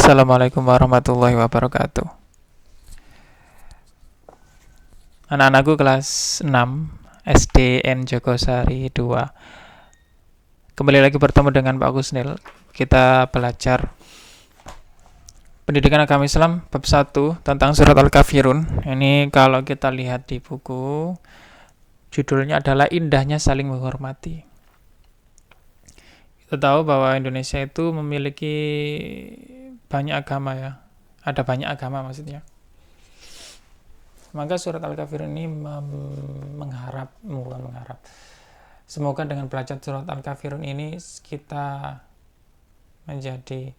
Assalamualaikum warahmatullahi wabarakatuh. Anak-anakku kelas 6 SDN Jogosari 2. Kembali lagi bertemu dengan Pak Kusnil. Kita belajar Pendidikan Agama Islam bab 1 tentang surat Al-Kafirun. Ini kalau kita lihat di buku, judulnya adalah Indahnya Saling Menghormati. Kita tahu bahwa Indonesia itu memiliki banyak agama ya. Ada banyak agama maksudnya. Maka surat Al-Kafirun ini bukan mengharap. Semoga dengan belajar surat Al-Kafirun ini kita menjadi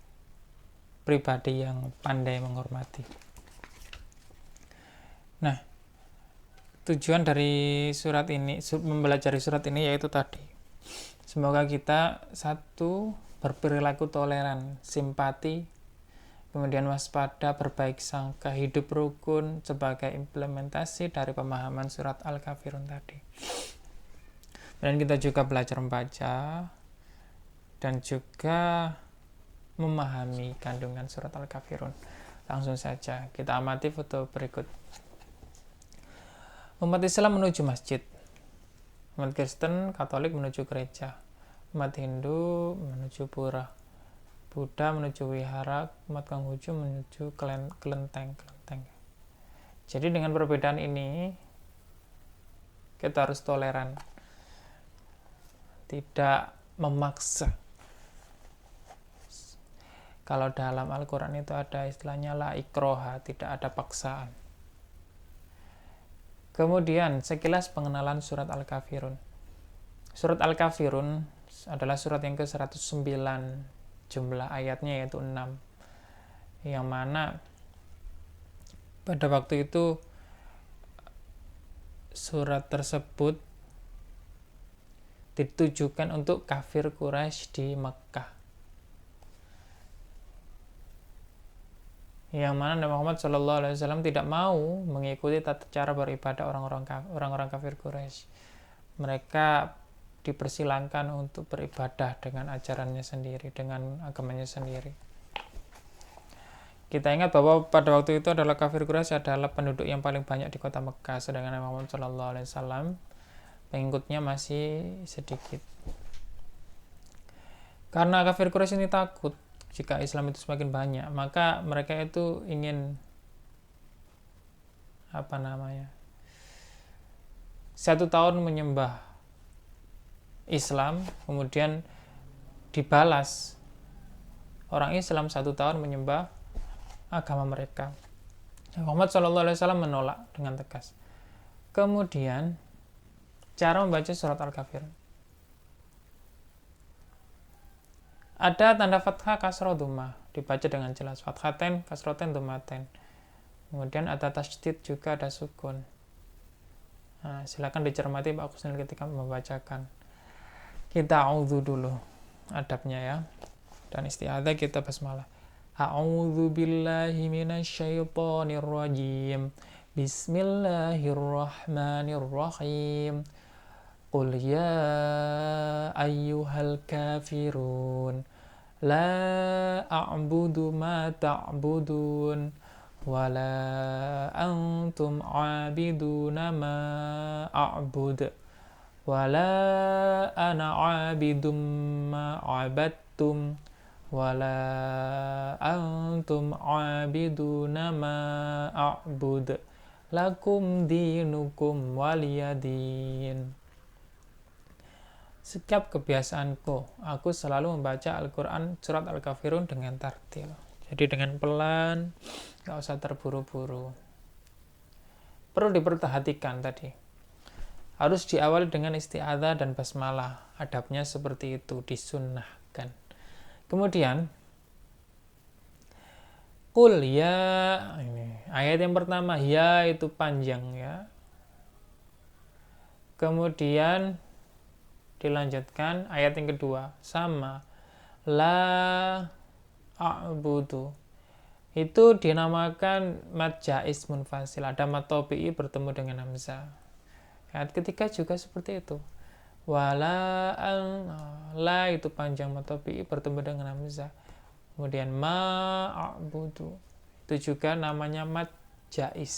pribadi yang pandai menghormati. Nah, tujuan dari surat ini, mempelajari surat ini yaitu tadi. Semoga kita satu, berperilaku toleran, simpati, kemudian waspada, berbaik sangka, hidup rukun sebagai implementasi dari pemahaman surat Al-Kafirun tadi. Dan kita juga belajar membaca dan juga memahami kandungan surat Al-Kafirun. Langsung saja kita amati foto berikut. Umat Islam menuju masjid, umat Kristen Katolik menuju gereja, umat Hindu menuju pura, Buddha menuju wihara, umat Konghucu menuju kelenteng. Jadi dengan perbedaan ini kita harus toleran, tidak memaksa. Kalau dalam Al-Quran itu ada istilahnya la ikroha, tidak ada paksaan. Kemudian sekilas pengenalan surat Al-Kafirun. Surat Al-Kafirun adalah surat yang ke-109, jumlah ayatnya yaitu 6, yang mana pada waktu itu surat tersebut ditujukan untuk kafir Quraisy di Mekkah, yang mana Nabi Muhammad SAW tidak mau mengikuti tata cara beribadah orang-orang kafir Quraisy. Mereka dipersilahkan untuk beribadah dengan ajarannya sendiri, dengan agamanya sendiri. Kita ingat bahwa pada waktu itu adalah kafir Quraisy adalah penduduk yang paling banyak di kota Mekkah, sedangkan Nabi Muhammad SAW pengikutnya masih sedikit. Karena kafir Quraisy ini takut jika Islam itu semakin banyak, maka mereka itu ingin satu tahun menyembah Islam, kemudian dibalas orang Islam 1 tahun menyembah agama mereka. Muhammad SAW menolak dengan tegas. Kemudian cara membaca surat Al-Kafirun, ada tanda fathah, kasroh, dhammah, dibaca dengan jelas. Fathaten, kasroten, dhammaten. Kemudian ada tasydid, juga ada sukun. Nah, silakan dicermati Pak Kusnil ketika membacakan. Kita a'udzu dulu adabnya ya. Dan isti'adzah kita basmalah. A'udzu billahi minasyaitonir rajim. Bismillahirrahmanirrahim. Qul ya ayyuhal kafirun la a'budu ma ta'budun wa la antum 'abiduna ma a'bud wa la ana 'abidum ma 'abadtum wa la antum 'abiduna ma a'bud lakum dinukum waliyadin. Setiap kebiasaanku, aku selalu membaca Al-Quran surat Al-Kafirun dengan tartil. Jadi dengan pelan, gak usah terburu-buru. Perlu diperhatikan tadi. Harus diawali dengan isti'adzah dan basmalah. Adabnya seperti itu, disunnahkan. Kemudian, Qul ya, ini ayat yang pertama, ya itu panjang ya. Kemudian dilanjutkan ayat yang kedua, sama la a'budu, itu dinamakan mad jaiz munfasil, ada mad tabi'i bertemu dengan hamzah. Ayat ketiga juga seperti itu, wala la itu panjang mad tabi'i bertemu dengan hamzah, Kemudian ma'budu, itu juga namanya mad jais.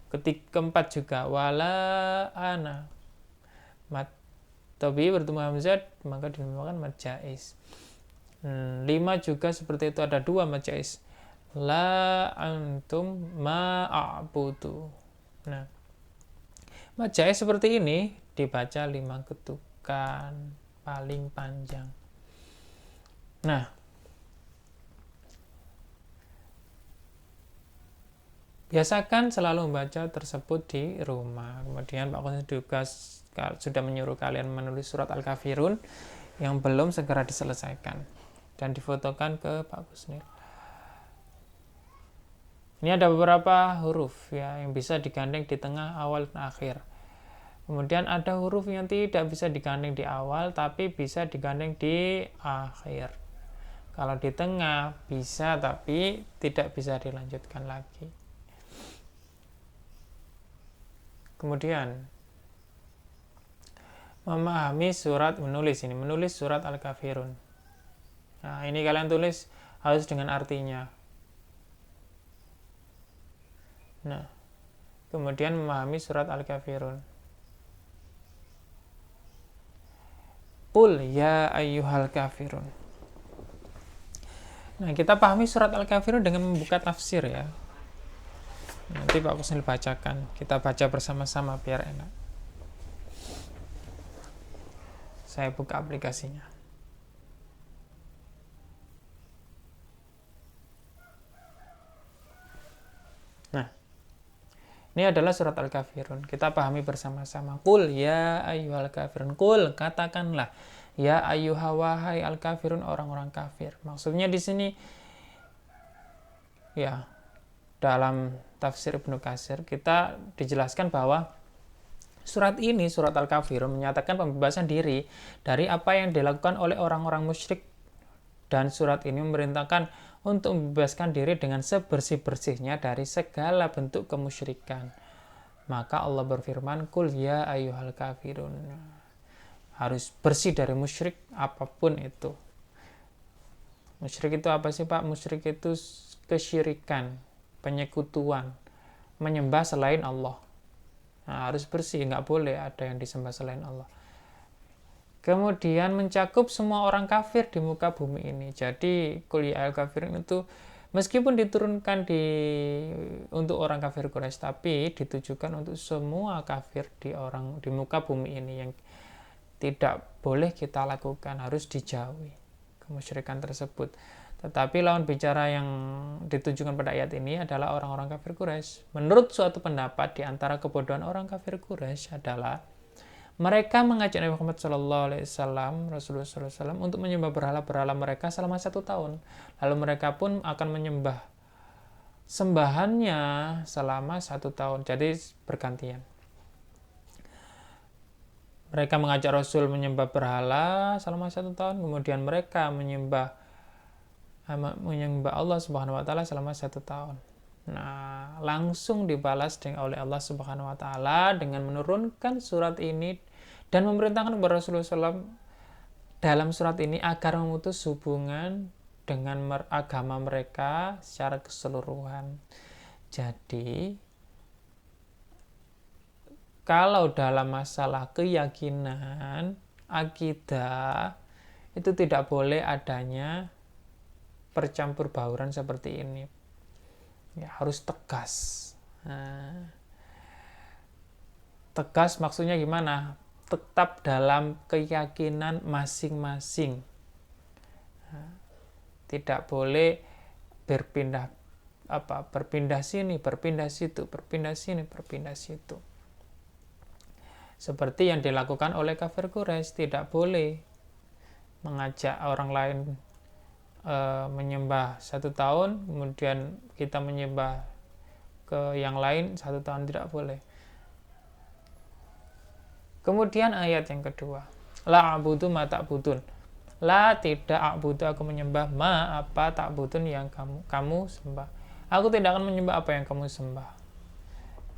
Keempat juga wala ana, mad tabi bertemu hamzah maka dinamakan mad jais. 5 juga seperti itu, ada 2 mad jais, la antum ma'budu. Nah, mad jais seperti ini dibaca 5 ketukan paling panjang. Nah, biasakan selalu membaca tersebut di rumah. Kemudian Pak Kusnil juga sudah menyuruh kalian menulis surat Al-Kafirun yang belum segera diselesaikan dan difotokan ke Pak Kusnil. Ini ada beberapa huruf ya yang bisa digandeng di tengah, awal, dan akhir. Kemudian ada huruf yang tidak bisa digandeng di awal tapi bisa digandeng di akhir. Kalau di tengah bisa tapi tidak bisa dilanjutkan lagi. Kemudian memahami surat, menulis surat Al-Kafirun. Nah, ini kalian tulis harus dengan artinya. Nah, kemudian memahami surat Al-Kafirun. Qul ya ayyuhal kafirun. Nah, kita pahami surat Al-Kafirun dengan membuka tafsir ya. Nanti Pak Kusnil bacakan. Kita baca bersama-sama biar enak. Saya buka aplikasinya. Nah, ini adalah surat Al-Kafirun. Kita pahami bersama-sama. Qul ya ayyuhal kafirun. Qul, katakanlah. Ya ayyuha wahai al-kafirun, orang-orang kafir. Maksudnya di sini ya dalam tafsir Ibnu Katsir kita dijelaskan bahwa surat ini, surat Al-Kafirun, menyatakan pembebasan diri dari apa yang dilakukan oleh orang-orang musyrik, dan surat ini memerintahkan untuk membebaskan diri dengan sebersih-bersihnya dari segala bentuk kemusyrikan. Maka Allah berfirman, Qul ya ayyuhal kafirun. Harus bersih dari musyrik apapun itu. Musyrik itu apa sih Pak? Musyrik itu kesyirikan, penyekutuan, menyembah selain Allah. Nah, harus bersih, nggak boleh ada yang disembah selain Allah. Kemudian mencakup semua orang kafir di muka bumi ini. Jadi Qul ya ayyuhal kafirun itu meskipun diturunkan untuk orang kafir Quraisy, tapi ditujukan untuk semua kafir di muka bumi ini yang tidak boleh kita lakukan, harus dijauhi kemusyrikan tersebut. Tetapi lawan bicara yang ditujukan pada ayat ini adalah orang-orang kafir Quraisy. Menurut suatu pendapat, di antara kebodohan orang kafir Quraisy adalah mereka mengajak Nabi Muhammad SAW, Rasulullah SAW, untuk menyembah berhala-berhala mereka selama 1 tahun. Lalu mereka pun akan menyembah sembahannya selama 1 tahun. Jadi bergantian. Mereka mengajak Rasul menyembah berhala selama 1 tahun. Kemudian mereka menyembah Allah Subhanahu wa Ta'ala selama 1 tahun. Nah, langsung dibalas oleh Allah Subhanahu wa Ta'ala dengan menurunkan surat ini dan memerintahkan kepada Rasulullah SAW dalam surat ini agar memutus hubungan dengan agama mereka secara keseluruhan. Jadi, kalau dalam masalah keyakinan, akidah, itu tidak boleh adanya percampur bauran seperti ini. Ya, harus tegas. Nah, tegas maksudnya gimana? Tetap dalam keyakinan masing-masing. Nah, tidak boleh berpindah sini, berpindah situ, berpindah sini, berpindah situ. Seperti yang dilakukan oleh kafir Quraisy, tidak boleh mengajak orang lain menyembah 1 tahun, kemudian kita menyembah ke yang lain 1 tahun, tidak boleh. Kemudian ayat yang kedua, la a'budu ma ta'budun. La, tidak, a'budu, aku menyembah, ma, apa, ta'budun, yang kamu sembah. Aku tidak akan menyembah apa yang kamu sembah.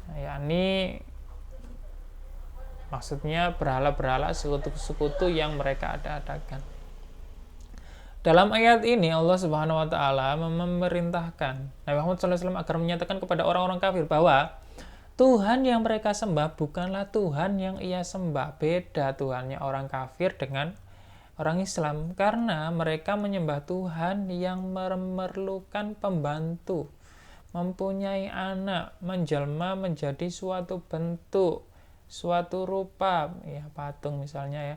Nah, yakni maksudnya berhala-berhala, sekutu-sekutu yang mereka ada-adakan. Dalam ayat ini Allah Subhanahu wa taala memerintahkan Nabi Muhammad SAW agar menyatakan kepada orang-orang kafir bahwa Tuhan yang mereka sembah bukanlah Tuhan yang ia sembah. Beda Tuhannya orang kafir dengan orang Islam, karena mereka menyembah Tuhan yang memerlukan pembantu, mempunyai anak, menjelma menjadi suatu bentuk, suatu rupa, ya patung misalnya ya,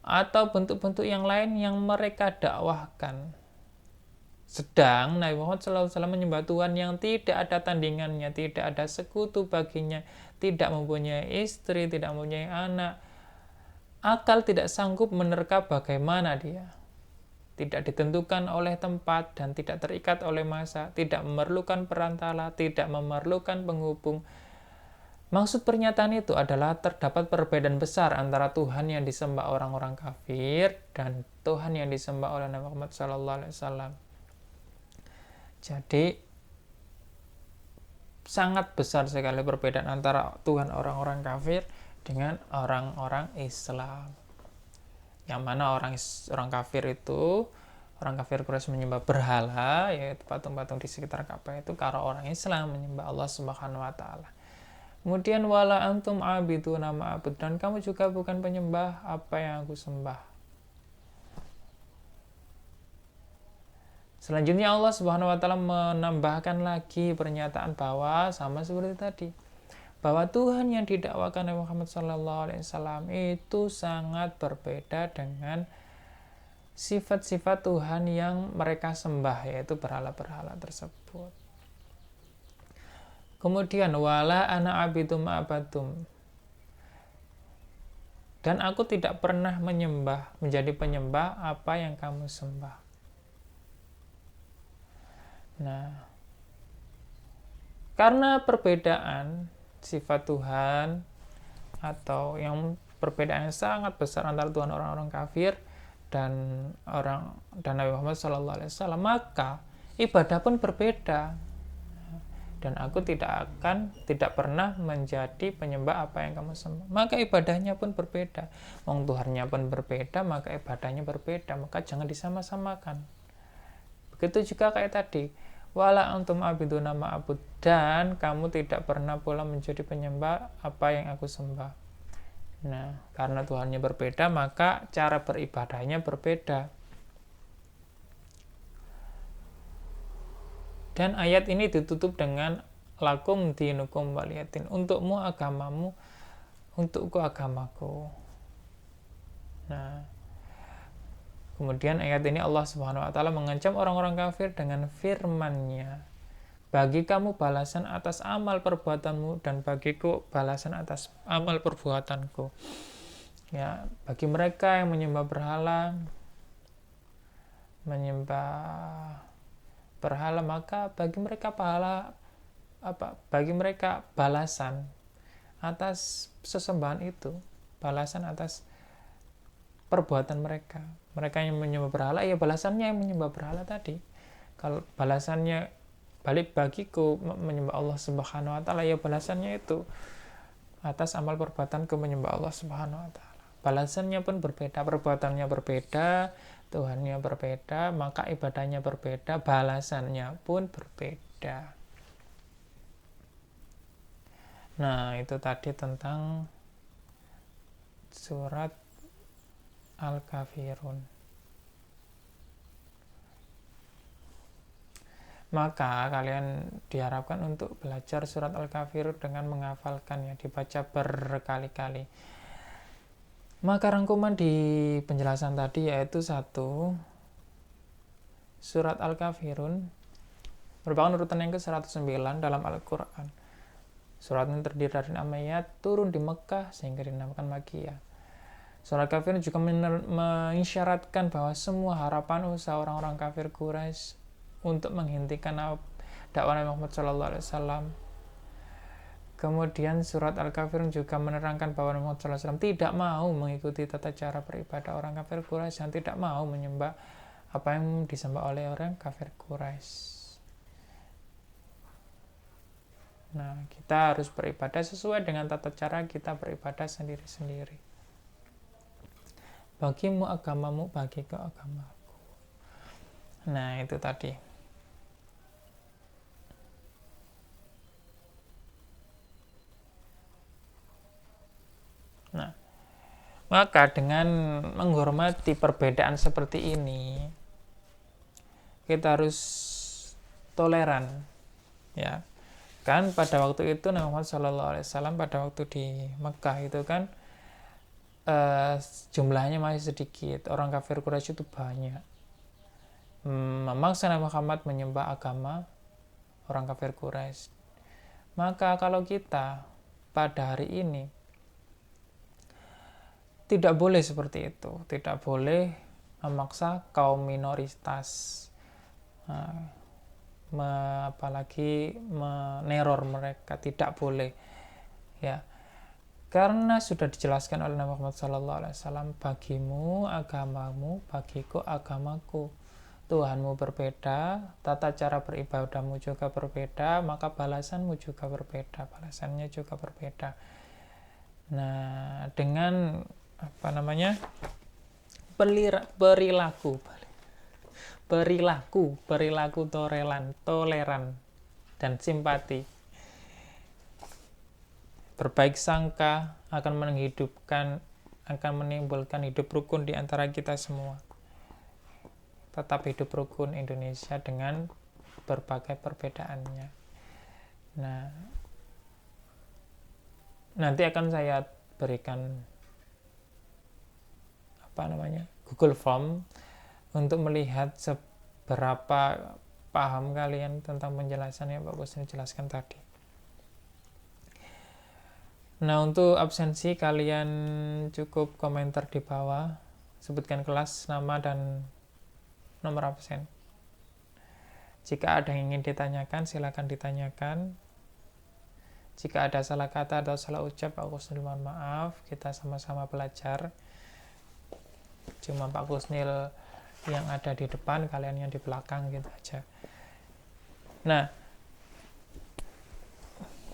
atau bentuk-bentuk yang lain yang mereka dakwahkan. Sedang Nabi Muhammad SAW menyembah Tuhan yang tidak ada tandingannya, tidak ada sekutu baginya, tidak mempunyai istri, tidak mempunyai anak. Akal tidak sanggup menerka bagaimana dia. Tidak ditentukan oleh tempat dan tidak terikat oleh masa, tidak memerlukan perantara, tidak memerlukan penghubung. Maksud pernyataan itu adalah terdapat perbedaan besar antara Tuhan yang disembah orang-orang kafir dan Tuhan yang disembah oleh Nabi Muhammad SAW. Jadi sangat besar sekali perbedaan antara Tuhan orang-orang kafir dengan orang-orang Islam. Yang mana orang kafir itu, orang kafir Quraisy menyembah berhala, yaitu patung-patung di sekitar Ka'bah itu, kalau orang Islam menyembah Allah Subhanahu wa taala. Kemudian wala antum abiduna ma abud, dan kamu juga bukan penyembah apa yang aku sembah. Selanjutnya Allah Subhanahu wa taala menambahkan lagi pernyataan bahwa sama seperti tadi, bahwa Tuhan yang didakwakan Nabi Muhammad SAW itu sangat berbeda dengan sifat-sifat Tuhan yang mereka sembah, yaitu berhala-berhala tersebut. Kemudian wala ana abidum abadum, dan aku tidak pernah menjadi penyembah apa yang kamu sembah. Nah, karena perbedaan sifat Tuhan atau yang perbedaan yang sangat besar antara Tuhan orang-orang kafir dan Nabi Muhammad SAW, maka ibadah pun berbeda. Dan aku tidak pernah menjadi penyembah apa yang kamu sembah. Maka ibadahnya pun berbeda. Wong Tuhannya pun berbeda, maka ibadahnya berbeda. Maka jangan disama-samakan. Begitu juga kayak tadi, wala antum abiduna ma abud, dan kamu tidak pernah pula menjadi penyembah apa yang aku sembah. Nah, karena Tuhannya berbeda, maka cara beribadahnya berbeda. Dan ayat ini ditutup dengan lakum dinukum waliyatin, untukmu agamamu, untukku agamaku. Nah, kemudian ayat ini Allah Subhanahu wa taala mengancam orang-orang kafir dengan firman-Nya, bagi kamu balasan atas amal perbuatanmu dan bagiku balasan atas amal perbuatanku. Ya, bagi mereka yang menyembah berhala, maka bagi mereka balasan atas sesembahan itu, balasan atas perbuatan mereka. Mereka yang menyembah berhala, ya balasannya yang menyembah berhala tadi. Kalau balasannya balik bagiku menyembah Allah Subhanahu wa taala, ya balasannya itu atas amal perbuatanku menyembah Allah Subhanahu wa taala. Balasannya pun berbeda, perbuatannya berbeda, Tuhannya berbeda, maka ibadahnya berbeda, balasannya pun berbeda. Nah, itu tadi tentang surat Al-Kafirun. Maka kalian diharapkan untuk belajar surat Al-Kafirun dengan menghafalkannya, dibaca berkali-kali. Maka rangkuman di penjelasan tadi yaitu 1. Surat Al-Kafirun merupakan urutan yang ke-109 dalam Al-Quran. Surat ini terdiri dari 6 ayat, turun di Mekah sehingga dinamakan Makkiyah. Surat Al-Kafirun juga mengisyaratkan bahwa semua harapan usaha orang-orang kafir Quraisy untuk menghentikan dakwah Nabi Muhammad SAW. Kemudian surat Al-Kafirun juga menerangkan bahwa Nabi Muhammad SAW tidak mau mengikuti tata cara beribadah orang kafir Quraisy, yang tidak mau menyembah apa yang disembah oleh orang kafir Quraisy. Nah, kita harus beribadah sesuai dengan tata cara kita beribadah sendiri-sendiri. Bagimu agamamu, bagiku agamaku. Nah, itu tadi. Nah, maka dengan menghormati perbedaan seperti ini, kita harus toleran, ya. Kan pada waktu itu Nabi Muhammad SAW pada waktu di Mekah itu kan jumlahnya masih sedikit, orang kafir Quraisy itu banyak, memaksa Nabi Muhammad menyembah agama orang kafir Quraisy. Maka kalau kita pada hari ini tidak boleh seperti itu, tidak boleh memaksa kaum minoritas, apalagi meneror mereka, tidak boleh, ya. Karena sudah dijelaskan oleh Nabi Muhammad SAW, bagimu agamamu, bagiku agamaku. Tuhanmu berbeda, tata cara beribadahmu juga berbeda, maka balasanmu juga berbeda, balasannya juga berbeda. Nah, dengan perilaku toleran dan simpati, berbaik sangka akan menimbulkan hidup rukun di antara kita semua. Tetap hidup rukun Indonesia dengan berbagai perbedaannya. Nah, nanti akan saya berikan Google Form untuk melihat seberapa paham kalian tentang penjelasan yang Pak Kusnil jelaskan tadi. Nah, untuk absensi kalian cukup komentar di bawah, sebutkan kelas, nama, dan nomor absen. Jika ada yang ingin ditanyakan, silakan ditanyakan. Jika ada salah kata atau salah ucap, Pak Kusnil mohon maaf. Kita sama-sama belajar. Cuma Pak Kusnil yang ada di depan, kalian yang di belakang, gitu aja. Nah,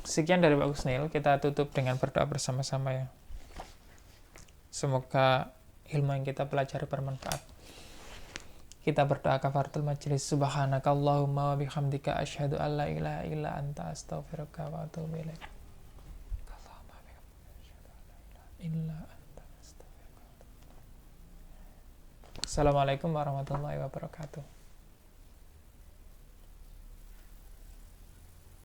sekian dari Pak Kusnil. Kita tutup dengan berdoa bersama-sama, ya. Semoga ilmu yang kita pelajari bermanfaat. Kita berdoa kafaratul majelis. Subhanakallahumma wa bihamdika asyhadu an la ilaha illa anta astaghfiruka wa atubu ilaik. Assalamualaikum warahmatullahi wabarakatuh.